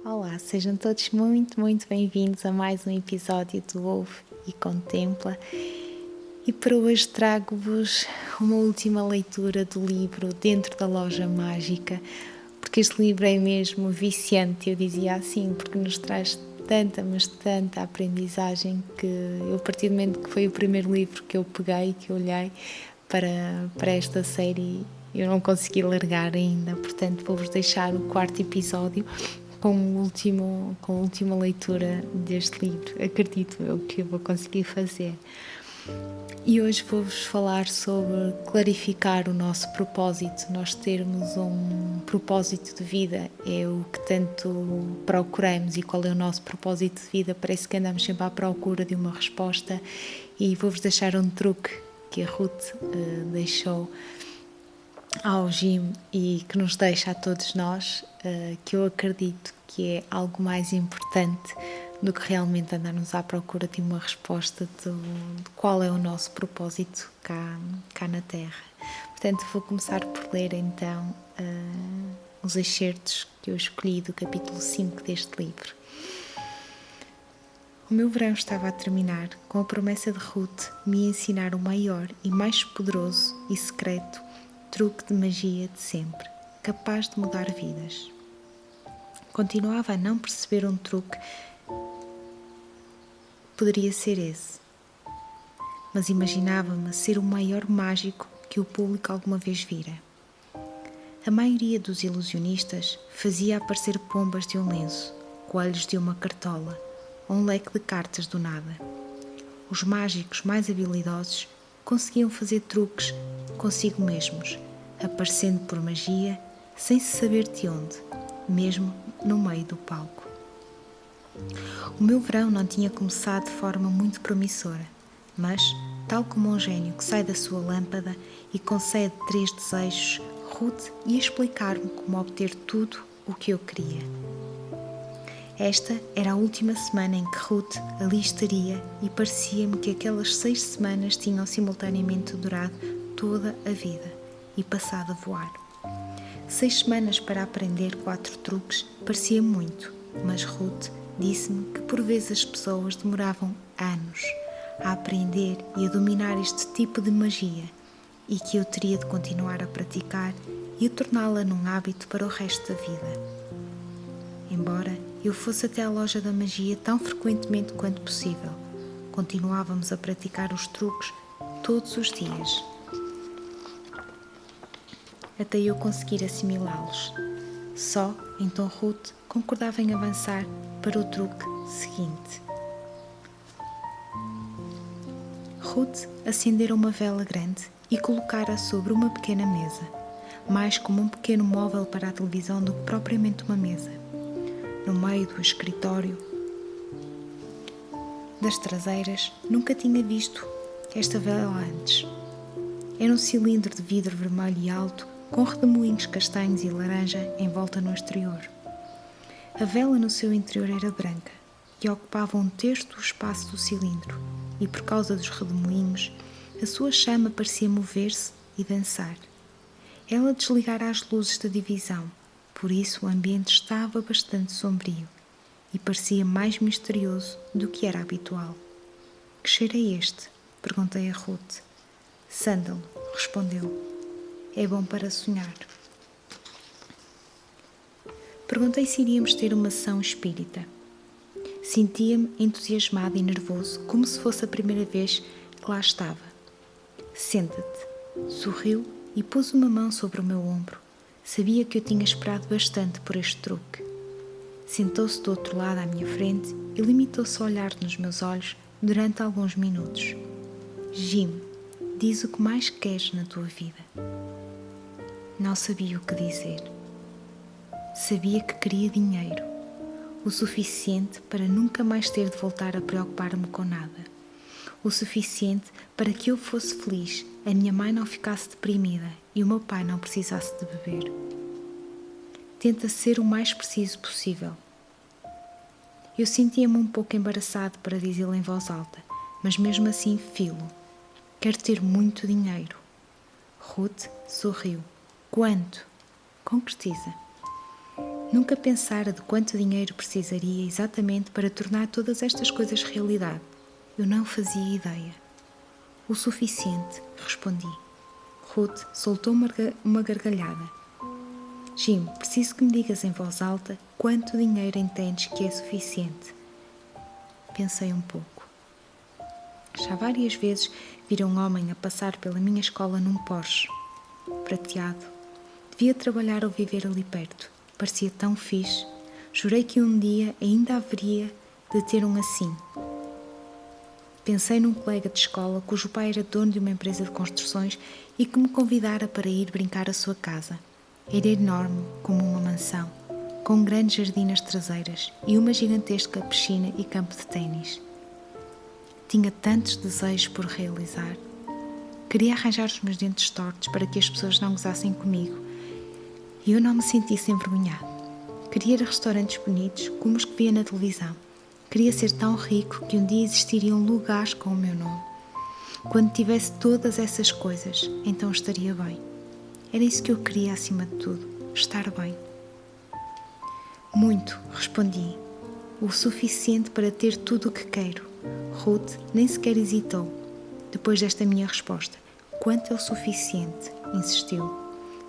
Olá, sejam todos muito bem-vindos a mais um episódio do Ouve e Contempla. E para hoje trago-vos uma última leitura do livro Dentro da Loja Mágica, porque este livro é mesmo viciante, eu dizia assim, porque nos traz tanta, mas tanta aprendizagem que eu, a partir do momento que foi o primeiro livro que eu peguei, que eu olhei para esta série, eu não consegui largar ainda, portanto vou-vos deixar o quarto episódio com a última leitura deste livro. Acredito eu que eu vou conseguir fazer. E hoje vou-vos falar sobre clarificar o nosso propósito. Nós termos um propósito de vida é o que tanto procuramos. E qual é o nosso propósito de vida? Parece que andamos sempre à procura de uma resposta. E vou-vos deixar um truque que a Ruth deixou ao Jim e que nos deixa a todos nós, que eu acredito que é algo mais importante do que realmente andarmos à procura de uma resposta de qual é o nosso propósito cá na Terra. Portanto, vou começar por ler então os excertos que eu escolhi do capítulo 5 deste livro. O meu verão estava a terminar com a promessa de Ruth me ensinar o maior e mais poderoso e secreto truque de magia de sempre, capaz de mudar vidas. Continuava a não perceber um truque poderia ser esse, mas imaginava-me ser o maior mágico que o público alguma vez vira. A maioria dos ilusionistas fazia aparecer pombas de um lenço, coelhos de uma cartola, ou um leque de cartas do nada. Os mágicos mais habilidosos conseguiam fazer truques consigo mesmos, aparecendo por magia, sem se saber de onde, mesmo no meio do palco. O meu verão não tinha começado de forma muito promissora, mas, tal como um gênio que sai da sua lâmpada e concede 3 desejos, Ruth ia explicar-me como obter tudo o que eu queria. Esta era a última semana em que Ruth ali estaria e parecia-me que aquelas 6 semanas tinham simultaneamente durado toda a vida e passado a voar. 6 semanas para aprender 4 truques parecia muito, mas Ruth disse-me que por vezes as pessoas demoravam anos a aprender e a dominar este tipo de magia e que eu teria de continuar a praticar e a torná-la num hábito para o resto da vida. Embora eu fosse até à loja da magia tão frequentemente quanto possível, continuávamos a praticar os truques todos os dias, até eu conseguir assimilá-los. Só então Ruth concordava em avançar para o truque seguinte. Ruth acendera uma vela grande e colocara-a sobre uma pequena mesa, mais como um pequeno móvel para a televisão do que propriamente uma mesa. No meio do escritório das traseiras, nunca tinha visto esta vela antes. Era um cilindro de vidro vermelho e alto, com redemoinhos castanhos e laranja em volta no exterior. A vela no seu interior era branca e ocupava 1/3 do espaço do cilindro, e por causa dos redemoinhos, a sua chama parecia mover-se e dançar. Ela desligara as luzes da divisão, por isso o ambiente estava bastante sombrio e parecia mais misterioso do que era habitual. Que cheiro é este? Perguntei a Ruth. Sândalo, respondeu. É bom para sonhar. Perguntei se iríamos ter uma sessão espírita. Sentia-me entusiasmado e nervoso, como se fosse a primeira vez que lá estava. Senta-te. Sorriu e pôs uma mão sobre o meu ombro. Sabia que eu tinha esperado bastante por este truque. Sentou-se do outro lado à minha frente e limitou-se a olhar nos meus olhos durante alguns minutos. Jim, diz o que mais queres na tua vida. Não sabia o que dizer. Sabia que queria dinheiro, o suficiente para nunca mais ter de voltar a preocupar-me com nada. O suficiente para que eu fosse feliz, a minha mãe não ficasse deprimida e o meu pai não precisasse de beber. Tenta ser o mais preciso possível. Eu sentia-me um pouco embaraçado para dizê-lo em voz alta, mas mesmo assim filo. Quero ter muito dinheiro. Ruth sorriu. Quanto? Concretiza. Nunca pensara de quanto dinheiro precisaria exatamente para tornar todas estas coisas realidade. Eu não fazia ideia. O suficiente, respondi. Ruth soltou uma gargalhada. Jim, preciso que me digas em voz alta quanto dinheiro entendes que é suficiente. Pensei um pouco. Já várias vezes vira um homem a passar pela minha escola num Porsche, prateado. Devia trabalhar ou viver ali perto. Parecia tão fixe. Jurei que um dia ainda haveria de ter um assim. Pensei num colega de escola cujo pai era dono de uma empresa de construções e que me convidara para ir brincar à sua casa. Era enorme, como uma mansão, com grandes jardinas traseiras e uma gigantesca piscina e campo de ténis. Tinha tantos desejos por realizar. Queria arranjar os meus dentes tortos para que as pessoas não gozassem comigo e eu não me sentisse envergonhado. Queria ir a restaurantes bonitos como os que via na televisão. Queria ser tão rico que um dia existiriam lugares com o meu nome. Quando tivesse todas essas coisas, então estaria bem. Era isso que eu queria acima de tudo, estar bem. Muito, respondi. O suficiente para ter tudo o que quero. Ruth nem sequer hesitou. Depois desta minha resposta, quanto é o suficiente? Insistiu.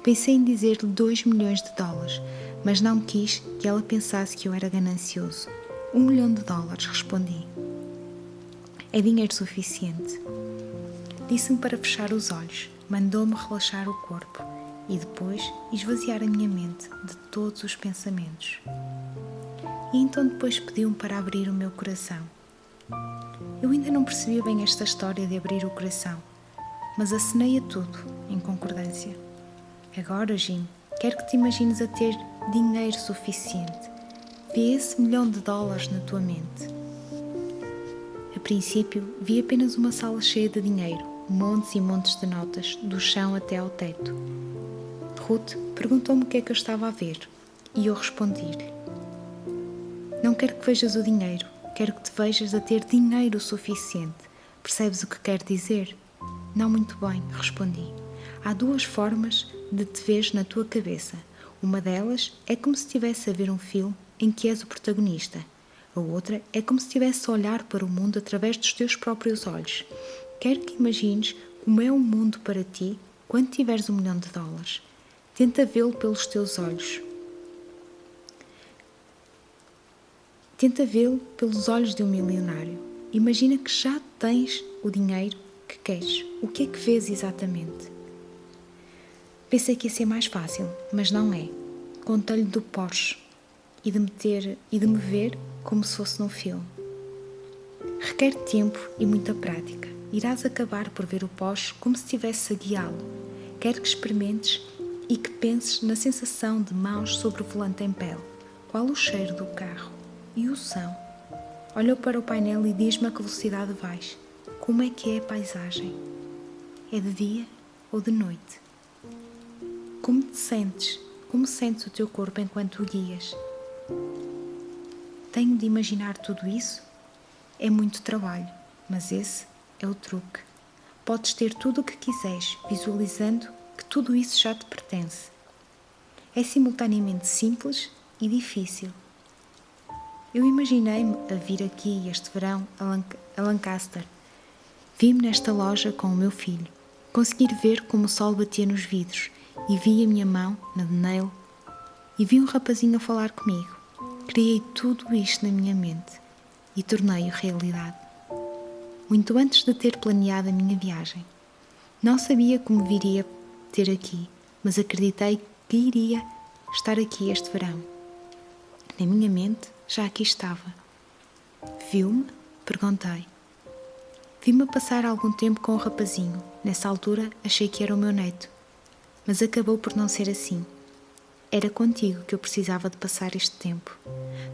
Pensei em dizer-lhe 2 milhões de dólares, mas não quis que ela pensasse que eu era ganancioso. 1 milhão de dólares, respondi. É dinheiro suficiente. Disse-me para fechar os olhos, mandou-me relaxar o corpo e depois esvaziar a minha mente de todos os pensamentos. E então depois pediu-me para abrir o meu coração. Eu ainda não percebia bem esta história de abrir o coração, mas acenei a tudo, em concordância. Agora, Jim, quero que te imagines a ter dinheiro suficiente. Vê esse 1 milhão de dólares na tua mente. A princípio, vi apenas uma sala cheia de dinheiro, montes e montes de notas, do chão até ao teto. Ruth perguntou-me o que é que eu estava a ver, e eu respondi-lhe. Não quero que vejas o dinheiro, quero que te vejas a ter dinheiro suficiente. Percebes o que quero dizer? Não muito bem, respondi. Há 2 formas de te veres na tua cabeça. Uma delas é como se estivesse a ver um filme em que és o protagonista. A outra é como se estivesse a olhar para o mundo através dos teus próprios olhos. Quero que imagines como é o mundo para ti quando tiveres 1 milhão de dólares. Tenta vê-lo pelos teus olhos. Tenta vê-lo pelos olhos de um milionário. Imagina que já tens o dinheiro que queres. O que é que vês exatamente? Pensei que ia ser mais fácil, mas não é. Contei-lhe do Porsche e de me ver como se fosse num filme. Requer tempo e muita prática. Irás acabar por ver o Porsche como se estivesse a guiá-lo. Quero que experimentes e que penses na sensação de mãos sobre o volante em pele. Qual o cheiro do carro? E o som? Olha para o painel e diz-me a que velocidade vais. Como é que é a paisagem? É de dia ou de noite? Como te sentes? Como sentes o teu corpo enquanto o guias? Tenho de imaginar tudo isso? É muito trabalho, mas esse é o truque. Podes ter tudo o que quiseres, visualizando que tudo isso já te pertence. É simultaneamente simples e difícil. Eu imaginei-me a vir aqui este verão a Lancaster. Vi-me nesta loja com o meu filho. Consegui ver como o sol batia nos vidros e vi a minha mão na de Neil e vi um rapazinho a falar comigo. Criei tudo isto na minha mente e tornei-o realidade. Muito antes de ter planeado a minha viagem. Não sabia como viria ter aqui, mas acreditei que iria estar aqui este verão. Na minha mente, já aqui estava. Viu-me? Perguntei. Vi-me passar algum tempo com o rapazinho. Nessa altura, achei que era o meu neto. Mas acabou por não ser assim. Era contigo que eu precisava de passar este tempo.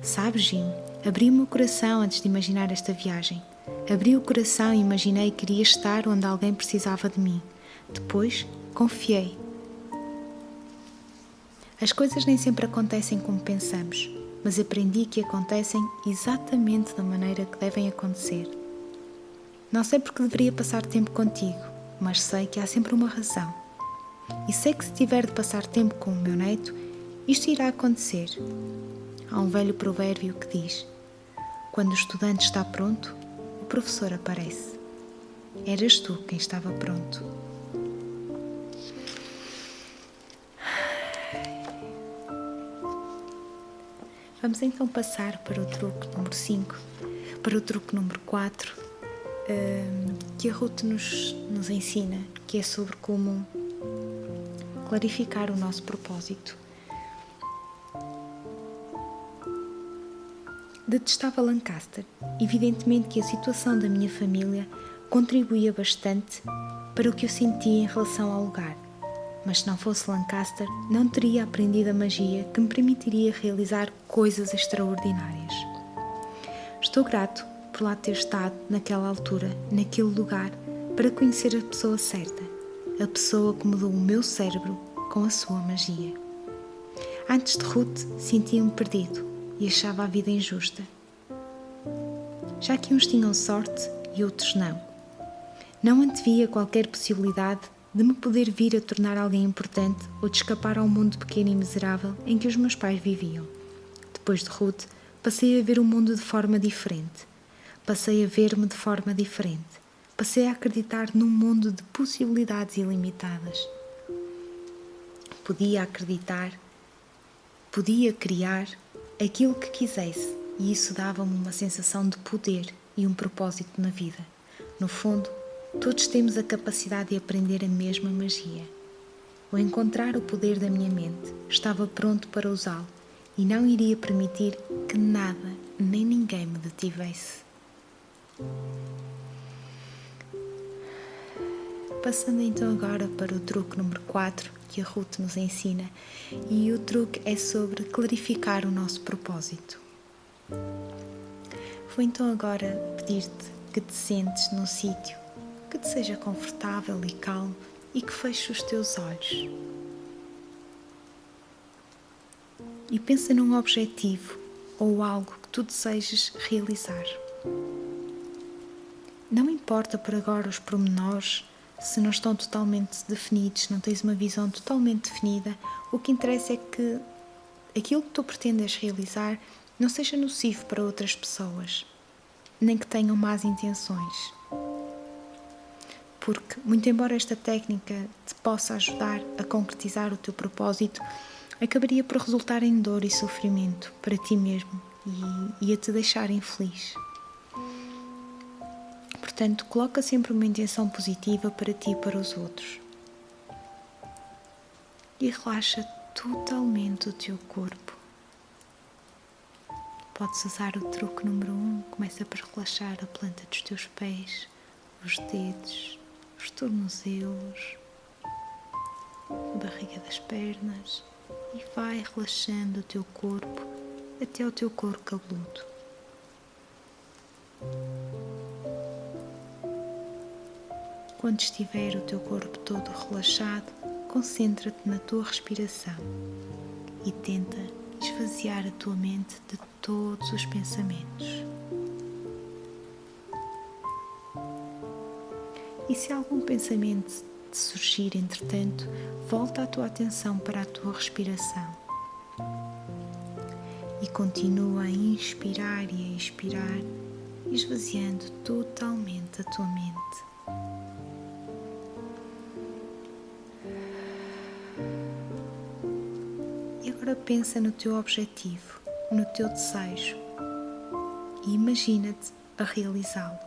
Sabes, Jim, abri o meu coração antes de imaginar esta viagem. Abri o coração e imaginei que iria estar onde alguém precisava de mim. Depois, confiei. As coisas nem sempre acontecem como pensamos, mas aprendi que acontecem exatamente da maneira que devem acontecer. Não sei porque deveria passar tempo contigo, mas sei que há sempre uma razão. E sei que se tiver de passar tempo com o meu neto, Isto irá acontecer. Há um velho provérbio que diz: quando o estudante está pronto, o professor aparece. Eras tu quem estava pronto. Vamos então passar para o truque número 5, para o truque número 4, que a Ruth nos ensina, que é sobre como clarificar o nosso propósito. Detestava Lancaster. Evidentemente que a situação da minha família contribuía bastante para o que eu sentia em relação ao lugar. Mas se não fosse Lancaster, não teria aprendido a magia que me permitiria realizar coisas extraordinárias. Estou grato por lá ter estado naquela altura, naquele lugar, para conhecer a pessoa certa, a pessoa que mudou o meu cérebro com a sua magia. Antes de Ruth, sentia-me perdido e achava a vida injusta. Já que uns tinham sorte e outros não. Não antevia qualquer possibilidade de me poder vir a tornar alguém importante ou de escapar ao mundo pequeno e miserável em que os meus pais viviam. Depois de Ruth, passei a ver o mundo de forma diferente. Passei a ver-me de forma diferente. Passei a acreditar num mundo de possibilidades ilimitadas. Podia acreditar, podia criar aquilo que quisesse e isso dava-me uma sensação de poder e um propósito na vida. No fundo, todos temos a capacidade de aprender a mesma magia. Ao encontrar o poder da minha mente, estava pronto para usá-lo e não iria permitir que nada nem ninguém me detivesse. Passando então agora para o truque número 4 que a Ruth nos ensina, e o truque é sobre clarificar o nosso propósito. Vou então agora pedir-te que te sentes num sítio que te seja confortável e calmo e que feches os teus olhos. E pensa num objetivo ou algo que tu desejes realizar. Não importa por agora os pormenores, se não estão totalmente definidos, se não tens uma visão totalmente definida, o que interessa é que aquilo que tu pretendes realizar não seja nocivo para outras pessoas, nem que tenham más intenções. Porque, muito embora esta técnica te possa ajudar a concretizar o teu propósito, acabaria por resultar em dor e sofrimento para ti mesmo e a te deixar infeliz. Portanto, coloca sempre uma intenção positiva para ti e para os outros. E relaxa totalmente o teu corpo. Podes usar o truque número 1, começa por relaxar a planta dos teus pés, os dedos, os tornozelos, a barriga das pernas e vai relaxando o teu corpo até o teu couro cabeludo. Quando estiver o teu corpo todo relaxado, concentra-te na tua respiração e tenta esvaziar a tua mente de todos os pensamentos. E se algum pensamento te surgir, entretanto, volta a tua atenção para a tua respiração. E continua a inspirar e a expirar, esvaziando totalmente a tua mente. E agora pensa no teu objetivo, no teu desejo e imagina-te a realizá-lo.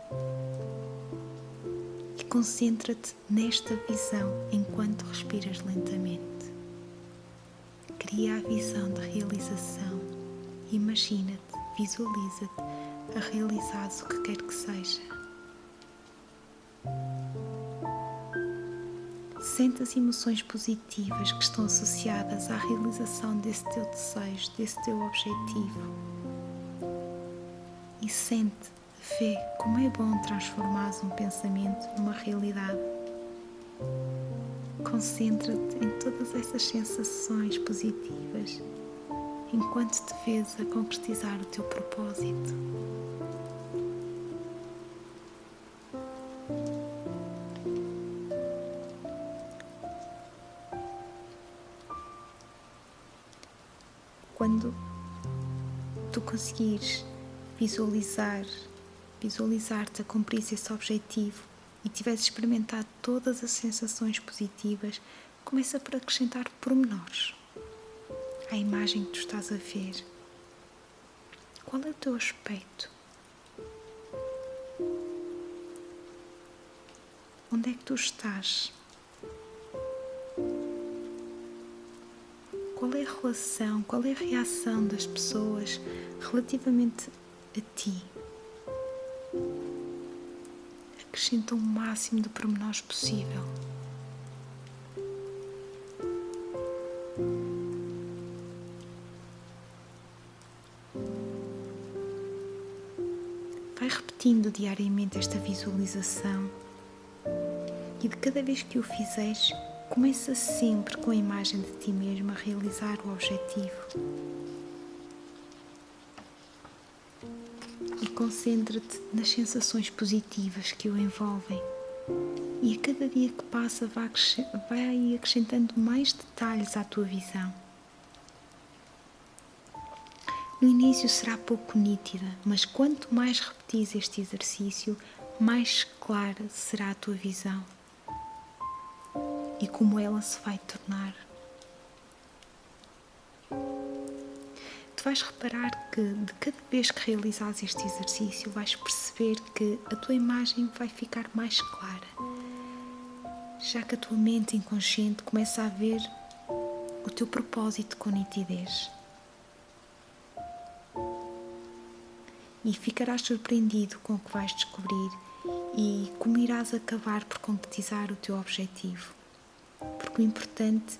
Concentra-te nesta visão enquanto respiras lentamente. Cria a visão de realização. Imagina-te, visualiza-te a realizares o que quer que seja. Sente as emoções positivas que estão associadas à realização desse teu desejo, desse teu objetivo. E sente, vê como é bom transformar um pensamento numa realidade. Concentra-te em todas essas sensações positivas enquanto te vês a concretizar o teu propósito. quando tu conseguires visualizar-te a cumprir esse objetivo e tiveres experimentado todas as sensações positivas, começa por acrescentar pormenores à imagem que tu estás a ver. Qual é o teu aspecto? Onde é que tu estás? Qual é a relação, qual é a reação das pessoas relativamente a ti? Acrescenta o máximo de pormenores possível. Vai repetindo diariamente esta visualização e de cada vez que o fizeres, começa sempre com a imagem de ti mesmo a realizar o objetivo. E concentra-te nas sensações positivas que o envolvem. E a cada dia que passa vai acrescentando mais detalhes à tua visão. No início será pouco nítida, mas quanto mais repetires este exercício, mais clara será a tua visão e como ela se vai tornar. Tu vais reparar que de cada vez que realizares este exercício vais perceber que a tua imagem vai ficar mais clara, já que a tua mente inconsciente começa a ver o teu propósito com nitidez. E ficarás surpreendido com o que vais descobrir e como irás acabar por concretizar o teu objetivo. Porque o importante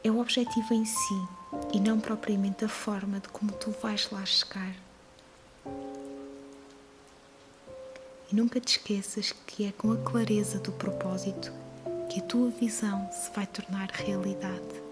é o objetivo em si e não propriamente a forma de como tu vais lá chegar. E nunca te esqueças que é com a clareza do propósito que a tua visão se vai tornar realidade.